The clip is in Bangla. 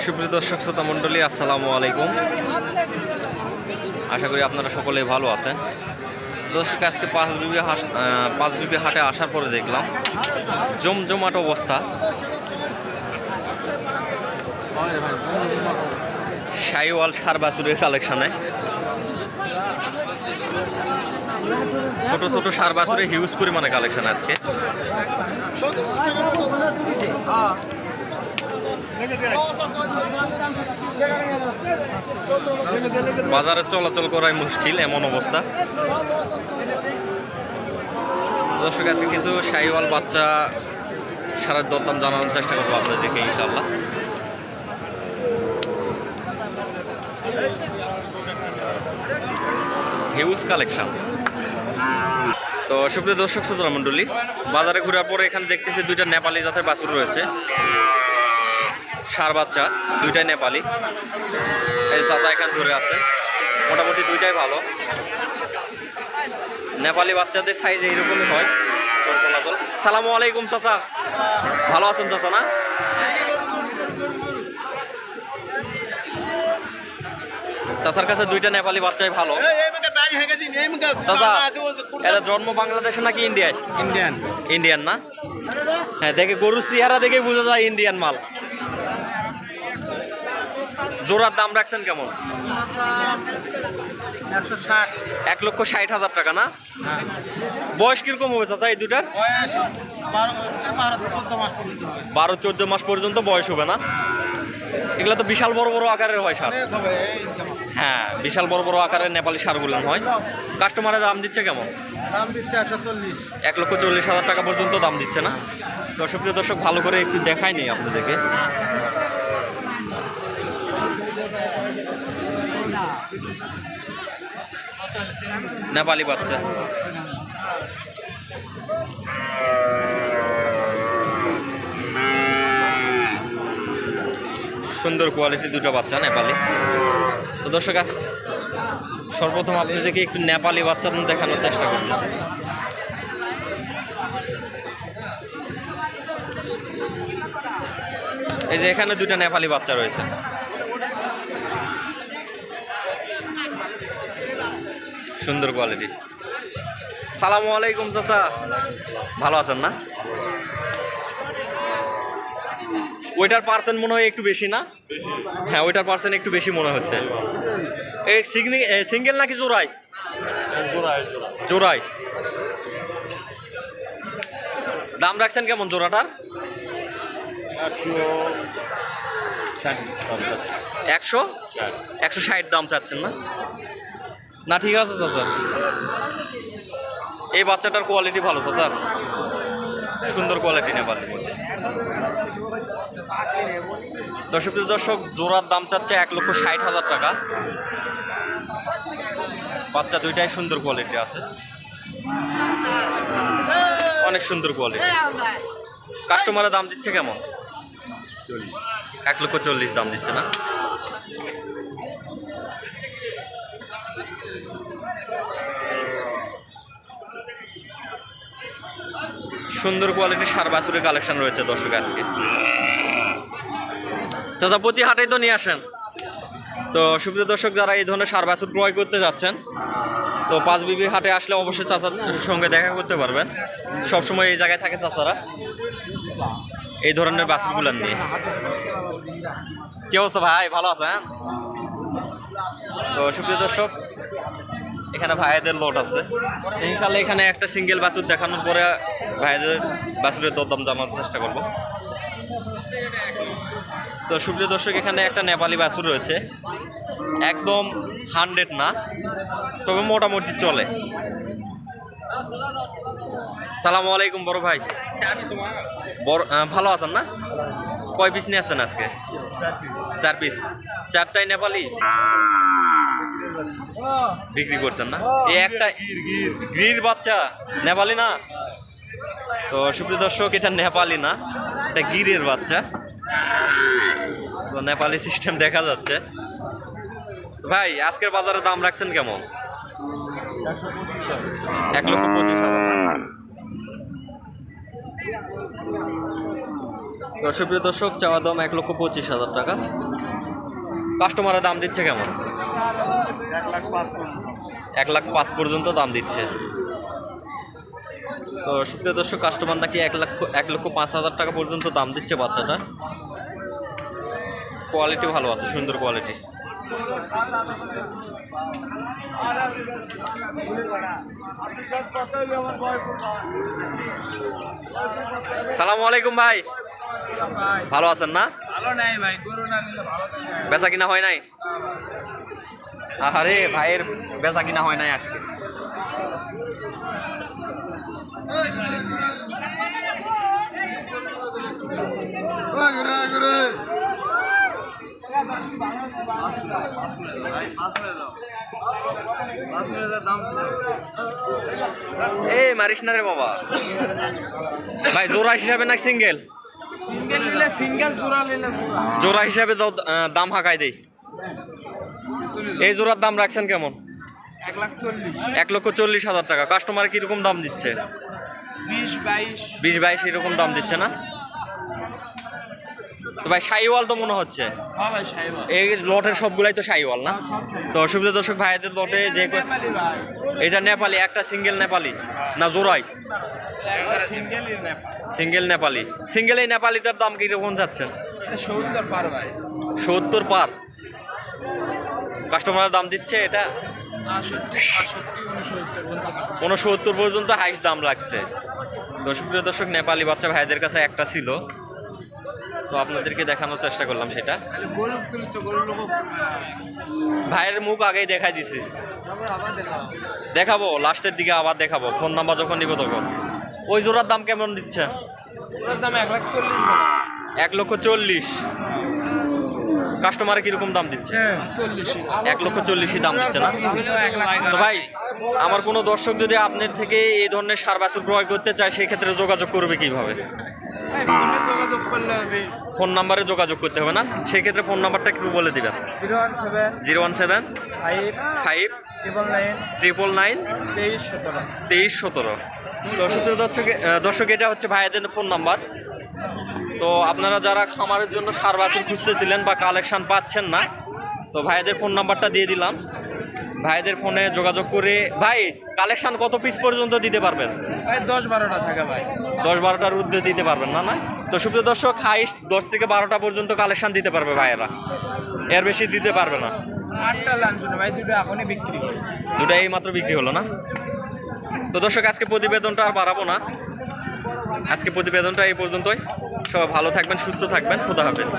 সুপ্রিয় দর্শক শ্রোতা মণ্ডলী, আসসালামু আলাইকুম। আশা করি আপনারা সকলেই ভালো আছেন। দর্শক, আজকে পাঁচবিবি হাটে আসার পরে দেখলাম জমজমাট অবস্থা। শাইওয়াল সার বাছুরের কালেকশনে ছোট ছোট সার বাছুরের হিউজ পরিমাণে কালেকশন আজকে। বাজারে চলাচল করাই মুশকিল এমন অবস্থা। দর্শক, আজকে কিছু শাইওয়াল বাচ্চা সারের দরদাম জানানোর চেষ্টা করবো আপনাদেরকে ইনশাল্লাহ। Huge collection. তো সুপ্রিয় দর্শক শ্রোতা মণ্ডলী, বাজারে ঘোরার পরে এখানে দেখতেছি দুইটা নেপালি জাতের বাছুর রয়েছে, সার বাচ্চা দুইটাই নেপালি। এই চাচা এখানে ধরে আছে, মোটামুটি দুইটাই ভালো। নেপালি বাচ্চাদের সাইজ এইরকমই হয়। সালামু আলাইকুম চাচা, ভালো আছেন চাচা? না, চাচার কাছে দুইটা নেপালি বাচ্চাই ভালো। চাচা, এরা জন্ম বাংলাদেশে নাকি ইন্ডিয়ায়? ইন্ডিয়ান না? হ্যাঁ, দেখে গরুর চেহারা দেখে বোঝা যায় ইন্ডিয়ান মাল। জোড়ার দাম রাখছেন কেমন? 1,60,000 টাকা না? বয়স কিরকম হবে চাচা এই দুটার? 12-14 মাস পর্যন্ত বয়স হবে না? এগুলা তো বিশাল বড় বড় আকারের হয় সার। হ্যাঁ, বিশাল বড় বড় আকারের নেপালি সারগুলো হয়। কাস্টমারের দাম দিচ্ছে কেমন? দাম দিচ্ছে 140। 1,40,000 টাকা পর্যন্ত দাম দিচ্ছে না? সুপ্রিয় দর্শক, ভালো করে একটু দেখাই নেই আপনাদেরকে। নেপালি বাচ্চা সুন্দর কোয়ালিটি দুটো বাচ্চা নেপালি। তো দর্শক, সর্বপ্রথম আপনাদেরকে একটু নেপালি বাচ্চা দেখানোর চেষ্টা করতেছি। এই যে এখানে দুটো নেপালি বাচ্চা রয়েছে, সুন্দর কোয়ালিটি। সালামু আলাইকুম চাচা, ভালো আছেন না? ওইটার পার্সেন্ট মনে হয় একটু বেশি না? হ্যাঁ, ওইটার পার্সেন্ট একটু বেশি মনে হচ্ছে। এই সিঙ্গেল নাকি জোড়াই? জোড়াই। দাম রাখছেন কেমন জোড়াটার? 160 দাম চাচ্ছেন না? না, ঠিক আছে চাচা। এই বাচ্চাটার কোয়ালিটি ভালো চাচা, সুন্দর কোয়ালিটি নেপালের মধ্যে। দর্শক, জোড়ার দাম চাচ্ছে 1,60,000 টাকা। বাচ্চা দুইটাই সুন্দর কোয়ালিটি আছে, অনেক সুন্দর কোয়ালিটি। কাস্টমারের দাম দিচ্ছে কেমন? 1,40,000 দাম দিচ্ছে না? সুন্দর কোয়ালিটির সার বাছুরের কালেকশন রয়েছে দর্শক আজকে। চাচা, প্রতি হাটেই তো নিয়ে আসেন। তো সুপ্রিয় দর্শক, যারা এই ধরনের সার বাছুর ক্রয় করতে যাচ্ছেন, তো পাঁচবিবি হাটে আসলে অবশ্যই চাচার সঙ্গে দেখা করতে পারবেন। সবসময় এই জায়গায় থাকে চাচারা এই ধরনের বাছুরগুলো নিয়ে। কি অবস্থা ভাই, ভালো আছেন? তো সুপ্রিয় দর্শক, এখানে ভাইদের লোট আছে ইনশাল্লাহ। এখানে একটা সিঙ্গেল বাছুর দেখানোর পরে ভাইদের বাছুরের দরদাম জানার চেষ্টা করব। তো সুপ্রিয় দর্শক, এখানে একটা নেপালি বাছুর রয়েছে, একদম 100 না, তবে মোটামুটি চলে। সালামু আলাইকুম বড় ভাই, ভালো আছেন না? কয় পিস নিয়ে আসছেন আজকে? 4 পিস। 4টাই নেপালি বিক্রি করছেন না? এই একটা গির বাচ্চা নেপালি না? তো সুপ্রিয় দর্শক, এটা নেপালি না, এটা গিরের বাচ্চা। তো নেপালি সিস্টেম দেখা যাচ্ছে। ভাই, আজকের বাজারে দাম রাখছেন কেমন? 1,25,000। তো সুপ্রিয় দর্শক, চাওয়া দাম 1,25,000 টাকা। কাস্টমারের দাম দিচ্ছে কেমন? 1,05,000 পর্যন্ত দাম দিচ্ছে। তো সুপ্রিয় দর্শক, কাস্টমার নাকি 1,05,000 টাকা পর্যন্ত দাম দিচ্ছে বাচ্চাটা। কোয়ালিটি ভালো আছে, সুন্দর কোয়ালিটি। সালামু আলাইকুম ভাই, ভালো আছেন না? বেচা কিনা হয় নাই? আরে ভাইয়ের বেচা কিনা হয় নাই আজকে। এই মারিস না রে বাবা। ভাই জোড়া হিসাবে না সিঙ্গেল? জোড়া হিসাবে দাম হাঁকাই দেই। এই জোড়ার দাম রাখছেন কেমন? 1,40,000 টাকা। কাস্টমার কিরকম দাম দিচ্ছে? 20-22 এরকম দাম দিচ্ছে না? তো ভাই শাহিওয়াল তো মনে হচ্ছে। এই লটের সবগুলাই তো শাহিওয়াল না? তো সুবিধা দর্শক, ভাইদের লটে যে এটা নেপালি, একটা সিঙ্গেল নেপালি না জোড়াই? সিঙ্গেল নেপালি। সিঙ্গেল এই নেপালিটার দাম কিরকম যাচ্ছেন? 70 পার। কাস্টমার দাম দিচ্ছে এটা 69 পর্যন্ত হাইস্ট দাম লাগছে। তো সুপ্রিয় দর্শক, নেপালি বাচ্চা ভাইদের কাছে একটা ছিল, তো আপনাদেরকে দেখানোর চেষ্টা করলাম সেটা। ভাইয়ের মুখ আগেই দেখাই দিছি, দেখাবো লাস্টের দিকে আবার দেখাবো, ফোন নাম্বার যখন নিব তখন। ওই জোড়ার দাম কেমন দিচ্ছে? 1,40,000। কাস্টমারে কিরকম দাম দিচ্ছে? 1,40,000 দাম দিচ্ছে না? তো ভাই, আমার কোনো দর্শক যদি আপনার থেকে এই ধরনের সার বাছুর ক্রয় করতে চায়, সেক্ষেত্রে যোগাযোগ করবে কিভাবে? ফোন নাম্বারে যোগাযোগ করতে হবে না? সেক্ষেত্রে ফোন নাম্বারটা একটু বলে দিবেন। 017 5 999 2317। তো সুপ্রিয় দর্শক, এটা হচ্ছে ভাইয়াদের ফোন নাম্বার। তো আপনারা যারা খামারের জন্য সার বাছুর খুঁজতেছিলেন বা কালেকশন পাচ্ছেন না, তো ভাইয়াদের ফোন নাম্বারটা দিয়ে দিলাম। ভাইদের ফোনে যোগাযোগ করে। ভাই, কালেকশন কত পিস পর্যন্ত দিতে পারবেন? 10-12টা থাকে ভাই। 10-12টার ঊর্ধ্বে দিতে পারবেন না? না। তো সুপ্রিয় দর্শক, হাইস্ট 10 থেকে 12টা পর্যন্ত কালেকশন দিতে পারবে ভাইয়েরা, এর বেশি দিতে পারবে না। 8টা লাঞ্চ ভাই, দুটো এখনই বিক্রি। দুটো এই মাত্র বিক্রি হলো না? তো দর্শক, আজকে প্রতিবেদনটা আর বাড়াবো না, আজকে প্রতিবেদনটা এই পর্যন্তই। সবাই ভালো থাকবেন, সুস্থ থাকবেন, খোদা হাফেজ।